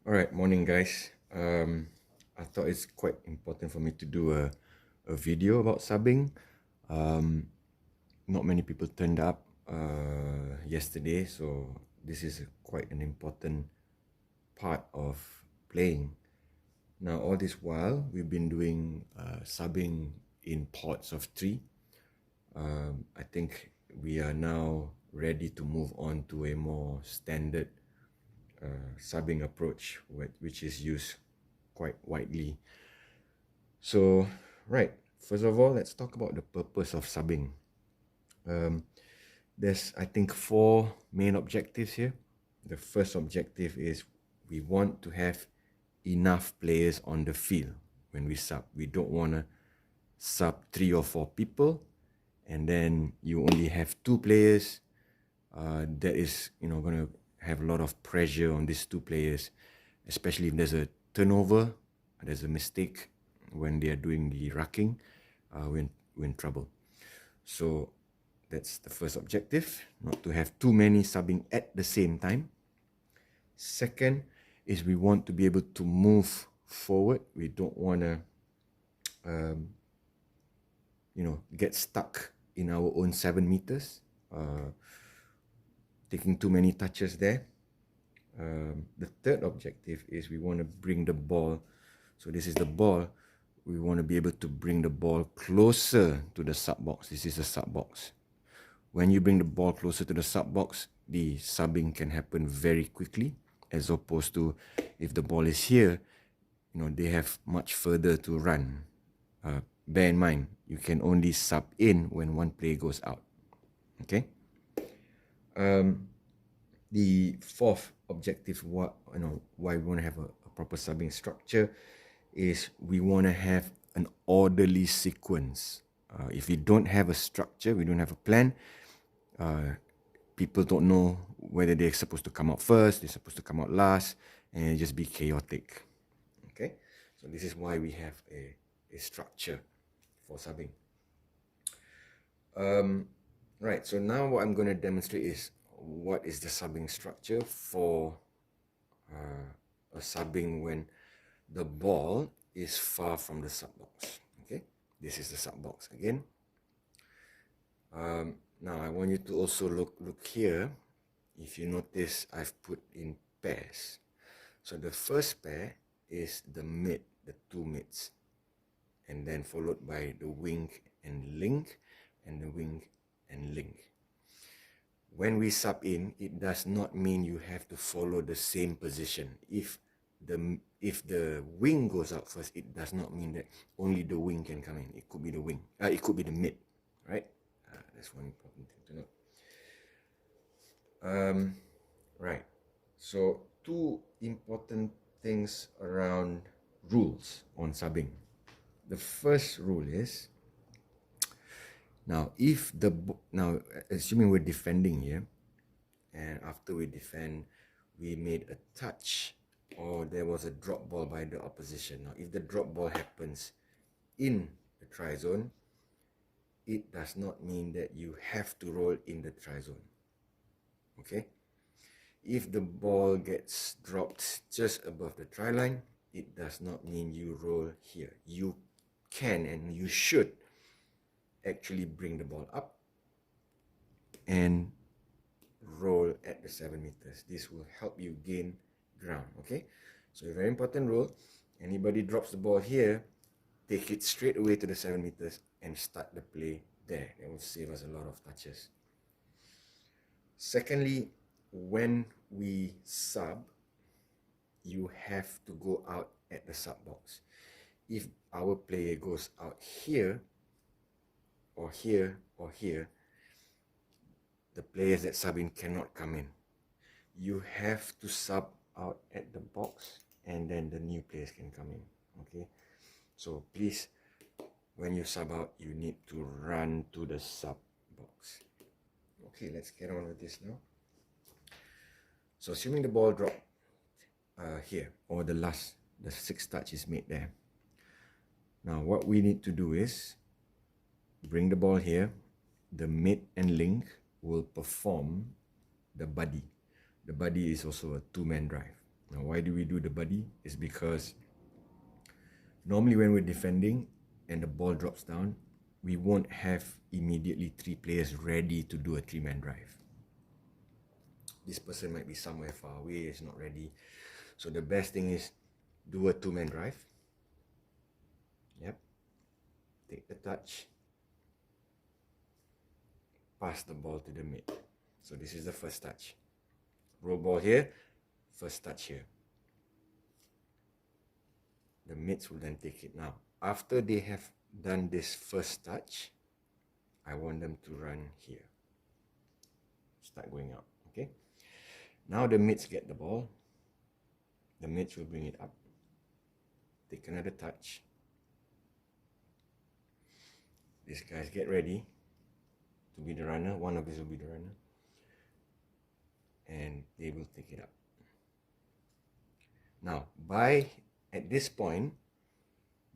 All right, morning guys. I thought it's quite important for me to do a video about subbing. Um, Not many people turned up yesterday, so this is quite an important part of playing. Now, all this while, we've been doing subbing in pods of three. I think we are now ready to move on to a more standard subbing approach, which is used quite widely. So, right, first of all, let's talk about the purpose of subbing. Um, there's, I think, four main objectives here. The first objective is we want to have enough players on the field when we sub. We don't want to sub three or four people and then you only have two players. That is, going to have a lot of pressure on these two players, especially if there's a turnover, there's a mistake when they are doing the rucking, we're in trouble. So that's the first objective, not to have too many subbing at the same time. Second is we want to be able to move forward. We don't want to, get stuck in our own 7 meters, taking too many touches there. The third objective is we want to bring the ball. So this is the ball. We want to be able to bring the ball closer to the sub box. This is a sub box. When you bring the ball closer to the sub box, the subbing can happen very quickly, as opposed to if the ball is here, they have much further to run. Bear in mind, you can only sub in when one player goes out. Okay. The fourth objective, why we want to have a proper subbing structure, is we want to have an orderly sequence. If we don't have a structure, we don't have a plan, people don't know whether they're supposed to come out first, they're supposed to come out last, and it just be chaotic. Okay, so this is why we have a structure for subbing. Right, so now what I'm going to demonstrate is what is the subbing structure for a subbing when the ball is far from the sub box. Okay, this is the sub box again. Now I want you to also look here. If you notice, I've put in pairs. So the first pair is the mid, the two mids, and then followed by the wing and link, and the wing and link. When we sub in, it does not mean you have to follow the same position. If the wing goes out first, it does not mean that only the wing can come in. It could be the wing. It could be the mid, right? That's one important thing to know. Right. So two important things around rules on subbing. The first rule is, now assuming we're defending here, and after we defend, we made a touch or there was a drop ball by the opposition. Now, if the drop ball happens in the try zone, it does not mean that you have to roll in the try zone. Okay? If the ball gets dropped just above the try line, it does not mean you roll here. You can and you should actually bring the ball up and roll at the 7 meters. This will help you gain ground. Okay, so a very important rule. Anybody drops the ball here, take it straight away to the 7 meters and start the play there. That will save us a lot of touches. Secondly, when we sub, you have to go out at the sub box. If our player goes out here or here or here, the players that sub in cannot come in. You have to sub out at the box and then the new players can come in. Okay, so please, when you sub out, you need to run to the sub box. Okay, let's get on with this now. So assuming the ball drop here, or the sixth touch is made there. Now what we need to do is bring the ball here. The mid and link will perform the buddy. The buddy is also a two-man drive. Now, why do we do the buddy? It's because normally when we're defending and the ball drops down, we won't have immediately 3 players ready to do a 3-man drive. This person might be somewhere far away, is not ready. So the best thing is do a 2-man drive. Yep. Take the touch. Pass the ball to the mid. So this is the first touch. Roll ball here, first touch here. The mids will then take it. Now, after they have done this first touch, I want them to run here. Start going out, okay? Now the mids get the ball. The mids will bring it up. Take another touch. These guys get ready to be the runner. One of these will be the runner. And they will take it up. Now, at this point,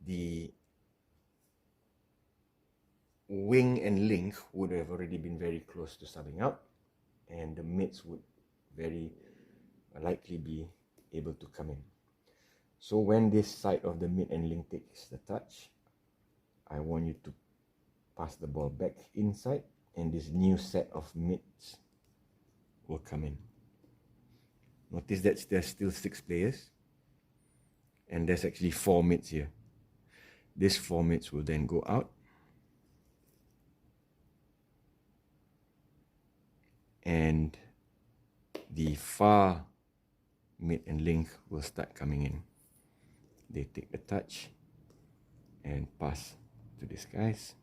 the wing and link would have already been very close to subbing out, and the mids would very likely be able to come in. So when this side of the mid and link takes the touch, I want you to pass the ball back inside, and this new set of mids will come in. Notice that there's still 6 players, and there's actually 4 mids here. These 4 mids will then go out, and the far mid and link will start coming in. They take the touch and pass to these guys,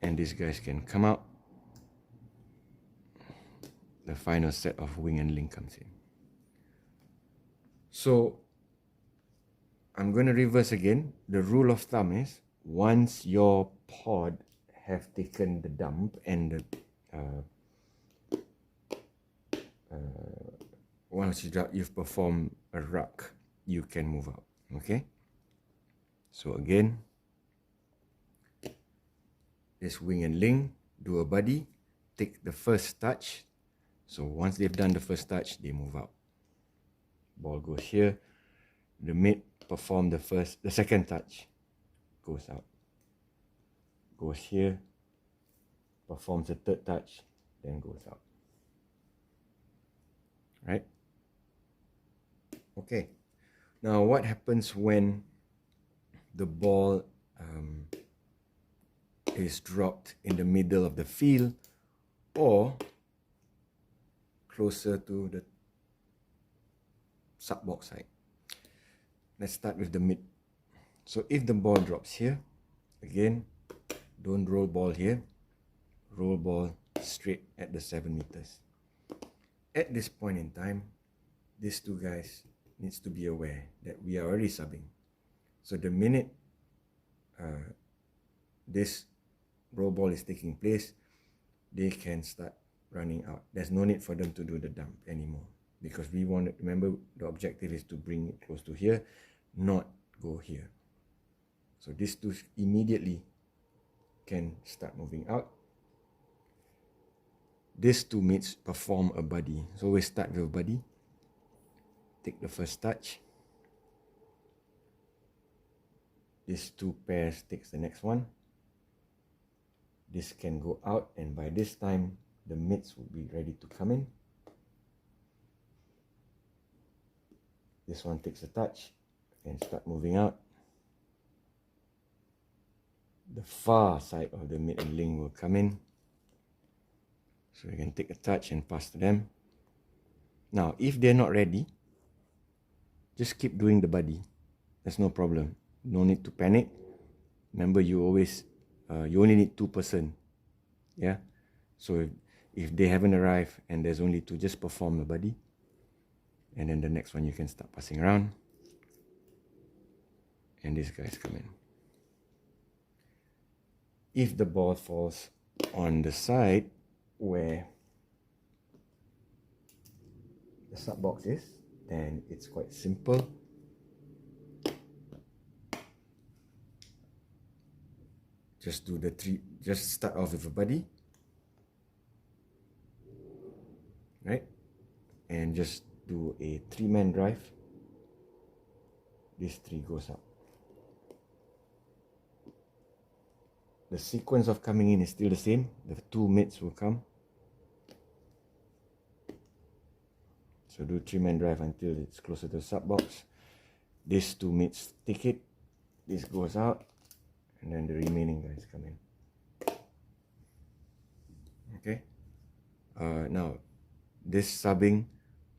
and these guys can come out. The final set of wing and link comes in. So I'm going to reverse again. The rule of thumb is once your pod have taken the dump and once you've performed a ruck, you can move out. Okay? So again, this wing and link, do a buddy, take the first touch. So once they've done the first touch, they move out. Ball goes here. The mid perform the second touch, goes out. Goes here, performs the third touch, then goes out. Right? Okay. Now what happens when the ball is dropped in the middle of the field or closer to the sub-box side? Let's start with the mid. So if the ball drops here, again, don't roll ball here. Roll ball straight at the 7 meters. At this point in time, these 2 guys needs to be aware that we are already subbing. So the minute this roll ball is taking place, they can start running out. There's no need for them to do the dump anymore, because we want to remember the objective is to bring it close to here, not go here. So these 2 immediately can start moving out. These 2 mids perform a buddy. So we start with a buddy. Take the first touch. These 2 pairs takes the next one. This can go out, and by this time the mids will be ready to come in. This one takes a touch and start moving out. The far side of the mid and link will come in. So you can take a touch and pass to them. Now, if they're not ready, just keep doing the buddy. There's no problem. No need to panic. Remember, you always, you only need 2 person. Yeah? So if they haven't arrived and there's only 2, just perform the buddy. And then the next one you can start passing around. And these guys come in. If the ball falls on the side where the sub box is, then it's quite simple. Just do the 3, just start off with a buddy, right? And just do a 3-man drive, this 3 goes up. The sequence of coming in is still the same. The 2 mates will come. So do 3-man drive until it's closer to the sub box. These 2 mates take it. This goes out. And then the remaining guys come in. Okay. Now, this subbing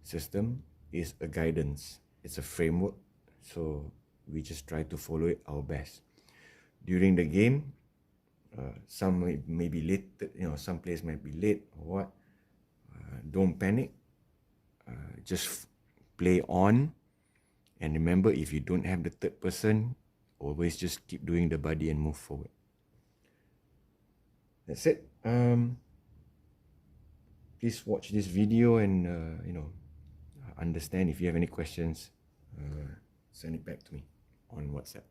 system is a guidance. It's a framework. So we just try to follow it our best. During the game, some may be late. Some players might be late or what. Don't panic. Just play on. And remember, if you don't have the third person, always just keep doing the buddy and move forward. That's it. Please watch this video and understand. If you have any questions, send it back to me on WhatsApp.